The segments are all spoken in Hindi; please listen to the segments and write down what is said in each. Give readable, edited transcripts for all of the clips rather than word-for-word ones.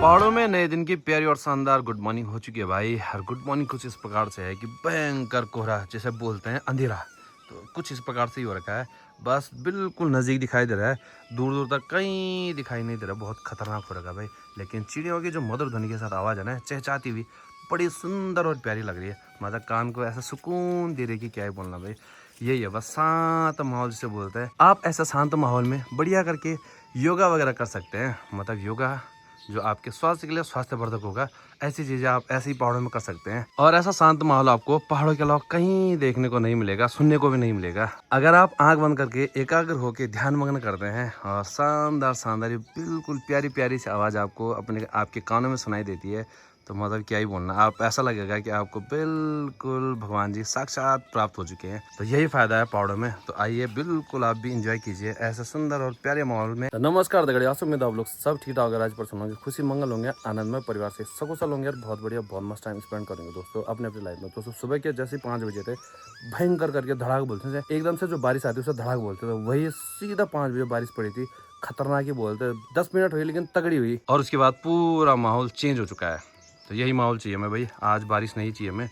पहाड़ों में नए दिन की प्यारी और शानदार गुड मॉर्निंग हो चुकी है भाई। और गुड मॉर्निंग कुछ इस प्रकार से है कि भयंकर कोहरा जैसे बोलते हैं अंधेरा, तो कुछ इस प्रकार से ही हो रखा है। बस बिल्कुल नज़दीक दिखाई दे रहा है, दूर दूर तक कहीं दिखाई नहीं दे रहा। बहुत खतरनाक हो रखा है भाई। लेकिन चिड़ियों की जो मधुर ध्वनि के साथ आवाज़ है ना, चहचहाती हुई, बड़ी सुंदर और प्यारी लग रही है। मतलब कान को ऐसा सुकून दे रही कि क्या ही बोलना भाई। यही है बस शांत माहौल जिसे बोलते हैं। आप ऐसा शांत माहौल में बढ़िया करके योगा वगैरह कर सकते हैं। मतलब योगा जो आपके स्वास्थ्य के लिए स्वास्थ्यवर्धक होगा, ऐसी चीज़ें आप ऐसे ही पहाड़ों में कर सकते हैं। और ऐसा शांत माहौल आपको पहाड़ों के अलावा कहीं देखने को नहीं मिलेगा, सुनने को भी नहीं मिलेगा। अगर आप आंख बंद करके एकाग्र होकर ध्यान मग्न करते हैं और शानदार शानदार बिल्कुल प्यारी प्यारी सी आवाज़ आपको अपने आपके कानों में सुनाई देती है, तो मतलब क्या ही बोलना। आप ऐसा लगेगा कि आपको बिल्कुल भगवान जी साक्षात प्राप्त हो चुके हैं। तो यही फायदा है पहाड़ों में। तो आइए बिल्कुल आप भी एंजॉय कीजिए ऐसे सुंदर और प्यारे माहौल में। तो नमस्कार दगड़िया, आज उम्मीद आप लोग सब ठीक ठाक होगा। आज पर होंगे, खुशी मंगल होंगे, आनंदमय परिवार से सकुशल होंगे और बहुत बढ़िया बहुत मस्त टाइम स्पेंड करेंगे दोस्तों अपने अपनी लाइफ में। दोस्तों सुबह के जैसे 5 बजे थे, भयंकर करके धड़ाक बोलते थे। एकदम से जो बारिश आती है उसे धड़ाक बोलते थे। वही सीधा 5 बजे बारिश पड़ी थी, खतरनाक ही बोलते। 10 मिनट हुई लेकिन तगड़ी हुई, और उसके बाद पूरा माहौल चेंज हो चुका है। तो यही माहौल चाहिए हमें भाई। आज बारिश नहीं चाहिए हमें,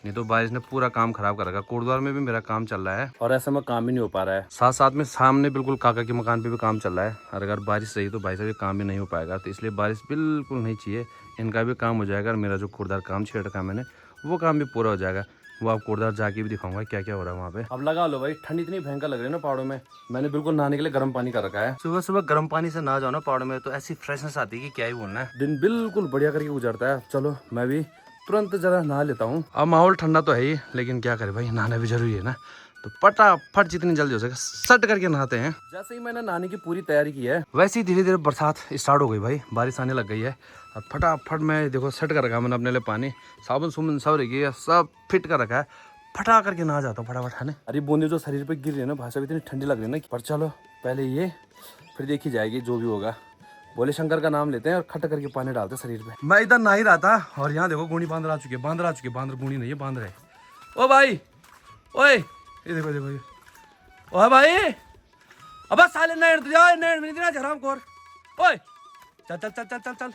नहीं तो बारिश ने पूरा काम खराब कर रखा। कोटद्वार में भी मेरा काम चल रहा है और ऐसे में काम भी नहीं हो पा रहा है। साथ साथ में सामने बिल्कुल काका के मकान पे भी काम चल रहा है। और अगर बारिश रही तो भाई साहब काम भी नहीं हो पाएगा। तो इसलिए बारिश बिल्कुल नहीं चाहिए, इनका भी काम हो जाएगा। और मेरा जो कोटद्वार काम छेड़ रखा मैंने, वो काम भी पूरा हो जाएगा। वो आप कोटद्वार जाके भी दिखाऊंगा क्या क्या हो रहा है वहाँ पे। अब लगा लो भाई, ठंड इतनी भयंकर लग रही है ना पहाड़ों में। मैंने बिल्कुल नहाने के लिए गर्म पानी कर रखा है। सुबह सुबह गर्म पानी से नहा जाओ ना पहाड़ों में, तो ऐसी फ्रेशनेस आती है कि क्या ही बोलना है। दिन बिल्कुल बढ़िया करके गुजरता है। चलो मैं भी तुरंत जरा नहा लेता हूँ। अब माहौल ठंडा तो है ही, लेकिन क्या करे भाई, नहाना भी जरूरी है ना। तो फटाफट जितनी जल्दी हो सके सट करके नहाते हैं। जैसे ही मैंने नहाने की पूरी तैयारी की है, वैसे ही धीरे धीरे बरसात स्टार्ट हो गई भाई। बारिश आने लग गई है। और फटाफट मैं देखो सेट कर रखा मैंने अपने लिए पानी, साबुन सुबुन सब रखी है, सब फिट कर रखा है। फटा करके नहा जाता हूँ फटाफट, है ना। अरे बूंदे जो शरीर पे गिर रही है ना भाषा, इतनी ठंडी लग रही है ना। पर चलो पहले ये, फिर देखी जाएगी जो भी होगा। बोले शंकर का नाम लेते हैं और खट करके पानी डालते हैं शरीर पे। मैं इधर नहा ही रहा था और यहाँ देखो गुणी बांदर आ चुके हैं। बांदर आ चुके हैं, बांदर गुणी नहीं है, बांदर है। ओ भाई, ओए ये देखो देखो ये, ओ भाई अब साले नैट मिलती ना हरामखोर। ओए चल चल चल चल चल चल,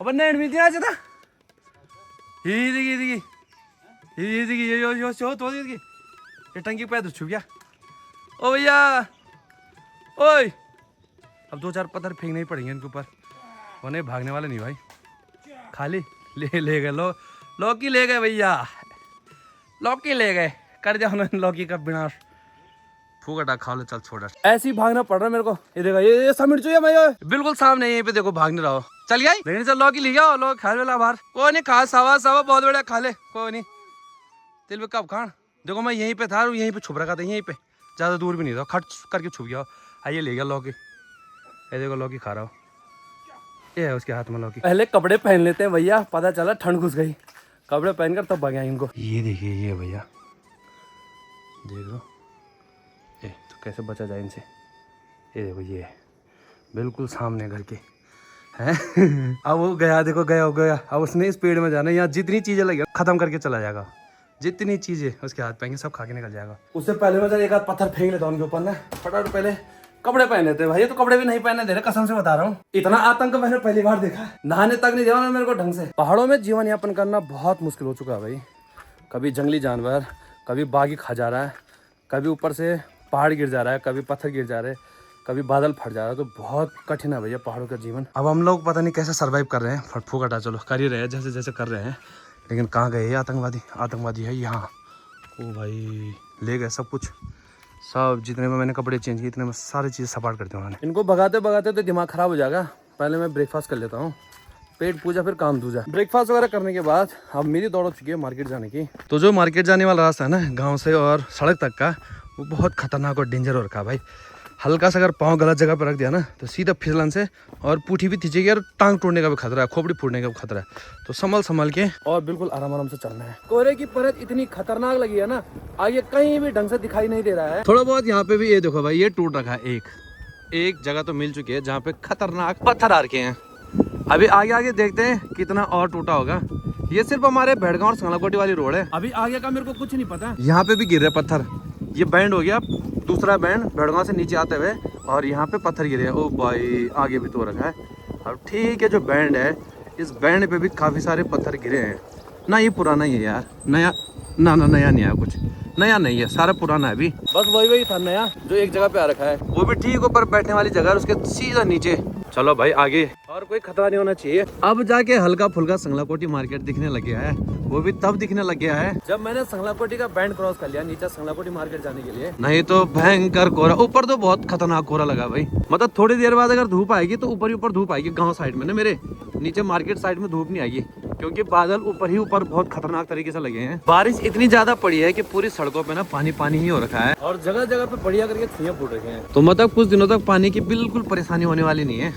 अब नैट मिलती ना चाहता। ये देखिए ये शो तो ये टंकी पे छुप गया। ओ भैया, ओए अब 2-4 पत्थर फेंकने ही पड़ेंगे इनके ऊपर, उन्हें भागने वाले नहीं भाई। खाली ले गए लौकी ले गए भैया, लौकी ले गए। कर जाओ ना लौकी का विनाश। फूकटा खा लो, चल छोड़। ऐसे ही भागना पड़ रहा है मेरे को। ये देखो ये समिट चाहिए भाई, बिल्कुल सामने यहीं पे देखो, भागने रहो। चल गया लेकिन चल लौकी ले जाओ, लोग खा वाला बाहर। कोई नहीं, खा सवा बहुत बढ़िया खा ले, कोई नहीं। तिल पे कब खान देखो, मैं यहीं पे था, यहीं पे छुप रखा था, यहीं पे ज्यादा दूर भी नहीं था, खट करके छुप गया। आइए ले गया लौकी। ये देखो लौकी खा रहा हो, ये है उसके हाथ में लौकी। पहले कपड़े पहन लेते हैं भैया, पता चला ठंड घुस गई। कपड़े पहनकर तब भागे इनको। ये देखिए ये भैया, देख लो ये तो कैसे बचा जाए इनसे। ये देखो ये बिल्कुल सामने घर के हैं। अब वो गया, देखो गया। अब उसने इस पेड़ में जाना, यहाँ जितनी चीजें लगी खत्म करके चला जाएगा। जितनी चीजें उसके हाथ पाएंगे सब खा के निकल जाएगा। उससे पहले मैं एक आध पत्थर फेंक लेता हूँ उनके ऊपर ना। फटाफट पहले कपड़े पहन लेते हैं भाई। ये तो कपड़े भी नहीं पहने दे रहे, कसम से बता रहा हूँ। इतना आतंक मैंने पहली बार देखा। नहाने तक नहीं दिया मेरे को ढंग से। पहाड़ों में जीवन यापन करना बहुत मुश्किल हो चुका है भाई। कभी जंगली जानवर, कभी बाघ ही खा जा रहा है, कभी ऊपर से पहाड़ गिर जा रहा है, कभी पत्थर गिर जा रहे हैं, कभी बादल फट जा रहा है। तो बहुत कठिन है भैया पहाड़ों का जीवन। अब हम लोग पता नहीं कैसे सर्वाइव कर रहे हैं। फटफूकटा चलो कर ही रहे हैं जैसे जैसे कर रहे हैं। लेकिन कहाँ गए ये आतंकवादी है यहाँ। ओ भाई ले गए सब कुछ, सब जितने में मैंने कपड़े चेंज किए इतने में सारी चीज़ सपाट करते उन्होंने। इनको भगाते भगाते तो दिमाग खराब हो जाएगा। पहले मैं ब्रेकफास्ट कर लेता हूँ, पेट पूजा फिर काम दूजा। ब्रेकफास्ट वगैरह करने के बाद अब मेरी दौड़ हो चुकी है मार्केट जाने की। तो जो मार्केट जाने वाला रास्ता है ना गाँव से और सड़क तक का, वो बहुत खतरनाक और डेंजर हो रखा है भाई। हल्का सा अगर पाँव गलत जगह पर रख दिया ना तो सीधा फिसलन से और पूठी भी खींचेगी और टांग टूटने का भी खतरा है, खोपड़ी फूटने का भी खतरा है। तो संभल के और बिल्कुल आराम से चलना है। कोहरे की परत इतनी खतरनाक लगी है ना, आगे कहीं भी ढंग से दिखाई नहीं दे रहा है। थोड़ा बहुत यहाँ पे भी ये देखो भाई, ये टूट रखा है। एक जगह तो मिल चुकी है जहाँ पे खतरनाक पत्थर आ रखे हैं। अभी आगे देखते हैं कितना और टूटा होगा। ये सिर्फ हमारे भेड़गांव और संगलाकोटी वाली रोड है। अभी आगे का मेरे को कुछ नहीं पता। यहाँ पे भी गिर रहे पत्थर। ये बैंड हो गया, दूसरा बैंड भेड़गांव से नीचे आते हुए और यहाँ पे पत्थर गिरे हैं। ओ भाई आगे भी तो रखा है। अब ठीक है, जो बैंड है इस बैंड पे भी काफ़ी सारे पत्थर गिरे हैं ना। ये पुराना ही है यार, नया ना नया नहीं है, कुछ नया नहीं है, सारा पुराना है अभी। बस वही था नया जो एक जगह पे आ रखा है, वो भी ठीक ऊपर बैठने वाली जगह है उसके सीधा नीचे। चलो भाई आगे, और कोई खतरा नहीं होना चाहिए। अब जाके हल्का फुल्का संगलाकोटी मार्केट दिखने लग गया है, वो भी तब दिखने लग गया है जब मैंने संगलाकोटी का बैंड क्रॉस कर लिया नीचे संगलाकोटी मार्केट जाने के लिए। नहीं तो भयंकर कोहरा, ऊपर तो बहुत खतरनाक कोहरा लगा भाई। मतलब थोड़ी देर बाद अगर धूप आएगी तो ऊपर ही ऊपर धूप आएगी गाँव साइड में ना, मेरे नीचे मार्केट साइड में धूप नहीं आएगी, क्योंकि बादल ऊपर ही ऊपर बहुत खतरनाक तरीके से लगे हैं। बारिश इतनी ज्यादा पड़ी है कि पूरी सड़कों पे ना पानी पानी ही हो रखा है, और जगह जगह पे बढ़िया करके छुइयां फूट रखे हैं। तो मतलब कुछ दिनों तक पानी की बिल्कुल परेशानी होने वाली नहीं है।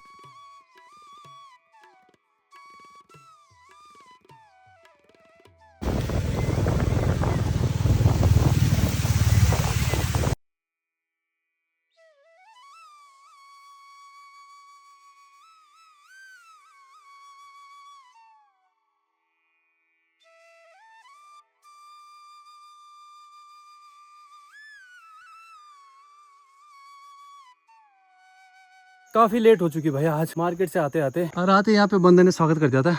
काफी लेट हो चुकी भाई आज मार्केट से आते आते, और आते यहाँ पे बंदर ने स्वागत कर दिया था।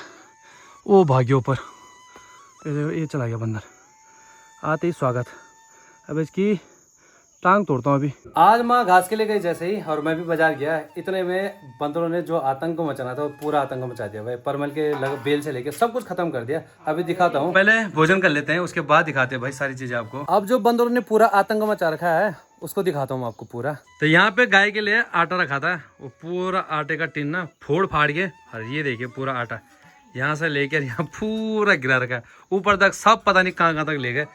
ओ भाग्य ऊपर, ये चला गया बंदर, आते ही स्वागत। अब इसकी टांग तोड़ता हूँ अभी। आज माँ घास के लिए गई जैसे ही, और मैं भी बाजार गया, इतने में बंदरों ने जो आतंक मचाना था वो पूरा आतंक मचा दिया भाई। परमल के बेल से लेके सब कुछ खत्म कर दिया। अभी दिखाता हूँ, पहले भोजन कर लेते हैं उसके बाद दिखाते हैं भाई सारी चीजें आपको। अब जो बंदरों ने पूरा आतंक मचा रखा है उसको दिखाता हूँ आपको पूरा। तो यहाँ पे गाय के लिए आटा रखा था, वो पूरा आटे का टिन ना फोड़ फाड़ के, और ये देखिए पूरा आटा यहाँ से लेकर यहाँ पूरा गिरा रखा है ऊपर तक, सब पता नहीं कहाँ तक ले गए,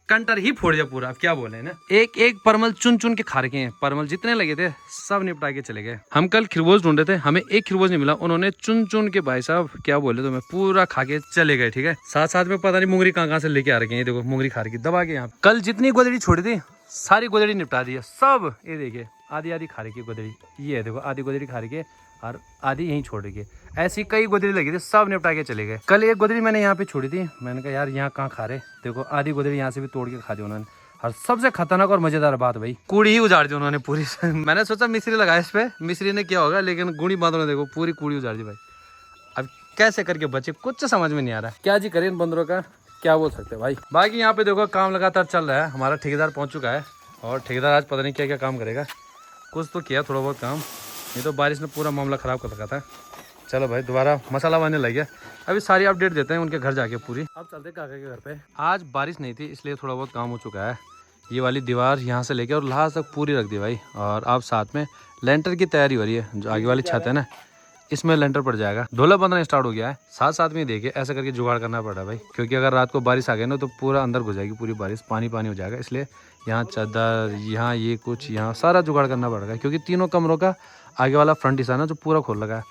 कंटर ही फोड़ दिया पूरा। अब क्या बोले ना, एक एक परमल चुन चुन के खा रखे हैं। परमल जितने लगे थे सब निपटा के चले गए। हम कल खरगोश ढूंढे थे, हमें एक खरगोश नहीं मिला, उन्होंने चुन चुन के भाई साहब क्या बोले तो मैं पूरा खा के चले गए। ठीक है, साथ साथ में पता नहीं मुंगरी कहाँ से लेके आ रखे हैं। देखो मुंगरी खा रखी दबा के यहाँ। कल जितनी गोदड़ी छोड़ी थी सारी गोदड़ी निपटा दी है सब। ये देखिए आधी आधी खा रखी है गोदड़ी, ये है देखो आधी गोदड़ी खा रखी है और आधी यहीं छोड़ रखी है। ऐसी कई गोदड़ी लगी थी, सब निपटा के चले गए। कल एक गोदड़ी मैंने यहाँ पे छोड़ी थी, मैंने कहा यार यहाँ कहाँ खा रहे, देखो आधी गोदड़ी यहाँ से भी तोड़ के खा दी उन्होंने। और सबसे खतरनाक और मजेदार बात भाई, कूड़ी ही उजाड़ दी उन्होंने पूरी। मैंने सोचा मिस्त्री लगाया इस पे, मिस्त्री ने क्या होगा, लेकिन गुड़ी बांधों ने देखो पूरी कूड़ी उजाड़ दी भाई। अब कैसे करके बचे कुछ समझ में नहीं आ रहा, क्या जी करें इन बंदरों का, क्या बोल सकते हैं भाई। बाकी यहाँ पे देखो काम लगातार चल रहा है, हमारा ठेकेदार पहुँच चुका है, और ठेकेदार आज पता नहीं क्या क्या काम करेगा, कुछ तो किया थोड़ा बहुत काम, ये तो बारिश ने पूरा मामला ख़राब कर रखा था। चलो भाई दोबारा मसाला बनने लग गया, अभी सारी अपडेट देते हैं उनके घर जाके पूरी। अब चलते काका के घर पे। आज बारिश नहीं थी इसलिए थोड़ा बहुत काम हो चुका है। ये वाली दीवार यहाँ से लेके और लास्ट तक पूरी रख दी भाई, और अब साथ में लेंटर की तैयारी हो रही है। जो आगे वाली छत है ना इसमें लेंटर पड़ जाएगा, ढोला बंधना स्टार्ट हो गया है। साथ साथ में देखिए ऐसा करके जुगाड़ करना पड़ रहा है भाई, क्योंकि अगर रात को बारिश आ गई ना तो पूरा अंदर घुस जाएगी पूरी बारिश, पानी पानी हो जाएगा। इसलिए यहाँ चादर, यहाँ ये कुछ, यहाँ सारा जुगाड़ करना पड़ रहा है, क्योंकि तीनों कमरों का आगे वाला फ्रंट हिस्सा ना जो पूरा खोल लगा है।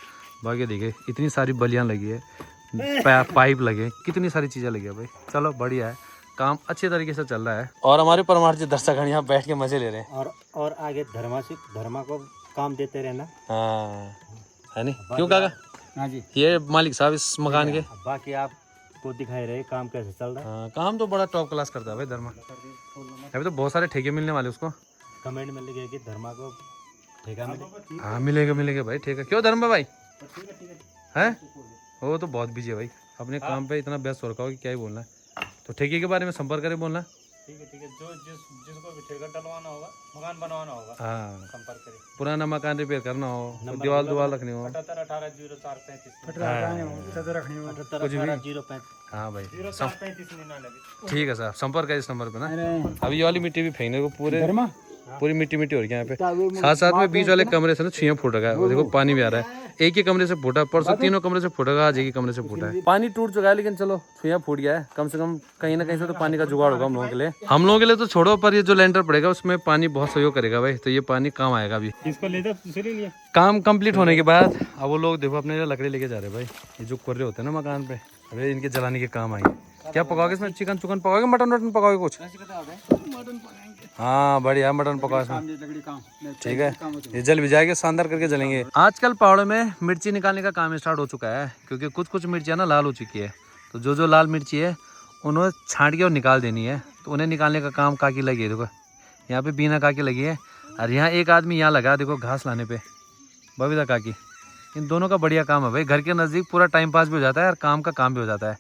बाकी देखिए इतनी सारी बलियाँ लगी है, पाइप लगे, कितनी सारी चीज़ें लगी है भाई। चलो बढ़िया है, काम अच्छे तरीके से चल रहा है, और हमारे परमार्थी दर्शक यहाँ बैठ के मजे ले रहे हैं। और आगे धर्मा को काम देते रहना। हाँ है नहीं, क्यों काका? हाँ जी, ये मालिक साहब इस मकान के, बाकी आपको दिखाई रहे काम कैसे चल रहा है। हाँ काम तो बड़ा टॉप क्लास करता है भाई धर्मा। अभी तो बहुत सारे ठेके मिलने वाले उसको, कमेंट में लिखे कि धर्मा को ठेका मिले। हाँ मिलेगा भाई ठेका। क्यों धर्मा भाई है, वो तो बहुत बिजी है भाई अपने काम पे, इतना व्यस्त हो रखा हो कि क्या ही बोलना है। तो ठेके के बारे में संपर्क करें बोलना। ठीक है, जो जिसको भी ठेका डलवाना होगा, मकान बनवाना होगा, हाँ संपर्क करें। पुराना मकान रिपेयर करना हो, दीवार रखनी हो, 78 हाँ भाई ठीक है साहब, संपर्क है इस नंबर पे ना। अभी ये वाली मिट्टी भी फेंकने को पूरी मिट्टी हो रही है यहाँ पे। साथ साथ में बीच वाले कमरे से ना छुइयां फूट रखा है, देखो पानी भी आ रहा है। एक ही कमरे से फूटा, परसों तीनों कमरे से फूटेगा, आज एक ही कमरे से फूटा है। पानी टूट चुका है लेकिन चलो छुइयां फूट गया है, कम से कम कहीं ना कहीं से तो पानी का जुगाड़ होगा हम लोगों के लिए। हम लोगों के लिए तो छोड़ो, पर ये जो लेंटर पड़ेगा उसमें पानी बहुत सहयोग करेगा भाई, तो ये पानी काम आएगा अभी। इसको ले दो, काम कंप्लीट होने के बाद अब वो लोग देखो अपने लिए लकड़ी लेके जा रहे हैं भाई। ये जो कोर्रे होते हैं ना मकान पे, अरे इनके जलाने के काम आएंगे। क्या पकाओगे इसमें, चिकन चुकन पकाओगे, मटन पकाओगे कुछ? हाँ बढ़िया मटन पकाओ इसमें, ठीक है। ये जल भी जाएगा, शानदार करके जलेंगे। आजकल पहाड़ों में मिर्ची निकालने का काम स्टार्ट हो चुका है, क्योंकि कुछ मिर्चियाँ ना लाल हो चुकी है, तो जो लाल मिर्ची है उन्हें छांट के और निकाल देनी है। तो उन्हें निकालने का काम काकी लगी है, देखो यहाँ पे बीना काकी लगी है। और यहाँ एक आदमी यहाँ लगा देखो घास लाने पे, बबीता काकी। इन दोनों का बढ़िया काम है भाई, घर के नज़दीक पूरा टाइम पास भी हो जाता है और काम का काम भी हो जाता है।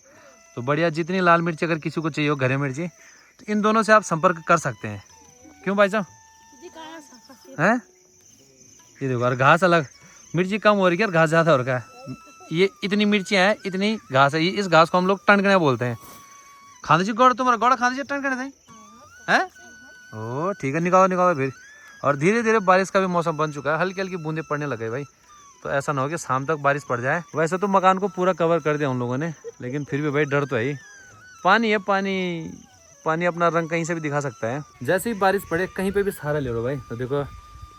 तो बढ़िया, जितनी लाल मिर्ची अगर किसी को चाहिए हो घरे मिर्ची, तो इन दोनों से आप संपर्क कर सकते हैं। क्यों भाई साहब हैं? ये देखो, और घास अलग, मिर्ची कम हो रही है और घास ज़्यादा हो रखा है। ये इतनी मिर्ची है, इतनी घास है। ये इस घास को हम लोग टनकने बोलते हैं। खाने जी गौड़, तुम्हारा गौड़ा खाने जी टनकने दें हैं? ओ ठीक है, निकालो निकालो फिर। और धीरे धीरे बारिश का भी मौसम बन चुका है, हल्की हल्की बूंदे पड़ने लगे भाई। तो ऐसा ना हो कि शाम तक बारिश पड़ जाए। वैसे तो मकान को पूरा कवर कर दिया उन लोगों ने, लेकिन फिर भी भाई डर तो है ही। पानी है, पानी पानी अपना रंग कहीं से भी दिखा सकता है। जैसे ही बारिश पड़े कहीं पे भी सहारा ले लो भाई। तो देखो,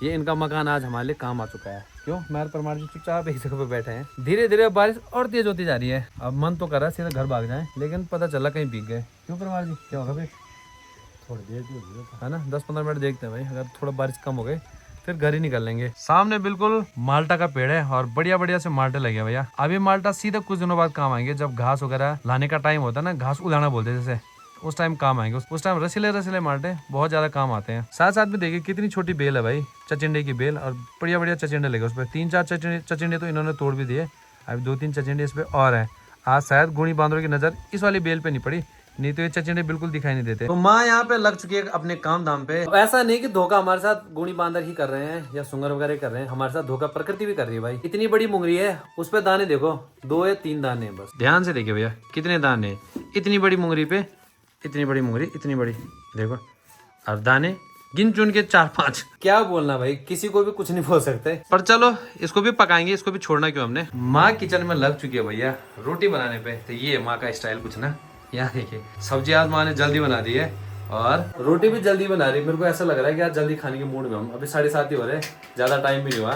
ये इनका मकान आज हमारे लिए काम आ चुका है। क्यों महर परमार जी चुपचाप एक जगह पे बैठे हैं। धीरे धीरे बारिश और तेज होती जा रही है। अब मन तो कर रहा है सीधा घर भाग जाए, लेकिन पता चला कहीं भीग गए। क्यों परमार जी, क्या होगा फिर? थोड़ी देर है ना, 10-15 मिनट देखते हैं भाई। अगर थोड़ा बारिश कम हो गई फिर घर ही निकल लेंगे। सामने बिल्कुल माल्टा का पेड़ है और बढ़िया बढ़िया से माल्टे लगे हैं भैया। अब ये माल्टा सीधा कुछ दिनों बाद काम आएंगे, जब घास वगैरह लाने का टाइम होता है ना, घास उलाना बोलते हैं जैसे, उस टाइम काम आएंगे। उस टाइम रसीले रसीले माल्टे बहुत ज्यादा काम आते हैं। साथ साथ में देखिए कितनी छोटी बेल है भाई, चचिंडे की बेल, और बढ़िया बढ़िया चचिंडे लगे उस पर। 3-4 चचिंडे तो इन्होंने तोड़ भी दिए। अभी 2-3 चचिंडे इस पे और हैं। आज शायद गुणी बांदरों की नजर इस वाली बेल पे नहीं पड़ी, नहीं तो ये चचिंडे बिल्कुल दिखाई नहीं देते। तो माँ यहाँ पे लग चुकी है अपने काम धाम पे। ऐसा नहीं कि धोखा हमारे साथ गुणी बांदर ही कर रहे हैं या सुंगर वगैरह कर रहे हैं, हमारे साथ धोखा प्रकृति भी कर रही है भाई। इतनी बड़ी मुंगरी है, उस पे दाने देखो 2 या 3 दाने हैं बस। ध्यान से देखिए भैया कितने दाने हैं। इतनी बड़ी मुंगरी पे इतनी बड़ी मुंगरी, इतनी बड़ी देखो, और दाने गिन चुन के 4-5। क्या बोलना भाई, किसी को भी कुछ नहीं बोल सकते। पर चलो इसको भी पकाएंगे, इसको भी छोड़ना क्यों हमने। माँ किचन में लग चुकी है भैया रोटी बनाने पे। तो ये माँ का स्टाइल कुछ ना, यहाँ देखिए सब्जी आज माँ ने जल्दी बना दी है और रोटी भी जल्दी बना रही है। मेरे को ऐसा लग रहा है कि आज जल्दी खाने के मूड में हम। अभी 7:30 ही हो रहे हैं, ज्यादा टाइम भी नहीं हुआ।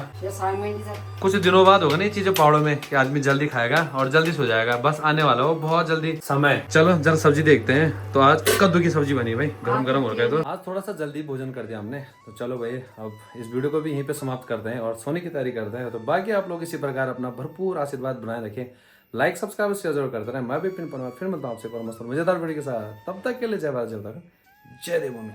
कुछ दिनों बाद होगा ना ये चीजें पहाड़ों में कि आदमी जल्दी खाएगा और जल्दी सो जाएगा। बस आने वाला हो बहुत जल्दी समय। चलो जरा सब्जी देखते हैं। तो आज कद्दू की सब्जी बनी भाई, गरम गरम हो रहा है। तो आज थोड़ा सा जल्दी भोजन कर दिया हमने। तो चलो भाई अब इस वीडियो को भी यहीं पे समाप्त करते हैं और सोने की तैयारी करते हैं। तो बाकी आप लोग इसी प्रकार अपना भरपूर आशीर्वाद बनाए रखें। लाइक सब्सक्राइब शेयर जरूर करते रहे। मैं भी फिर मिलता हूँ आपसे मजेदार वीडियो के साथ। तब तक के लिए जय भारत, जय भारत, जय देवभूमि।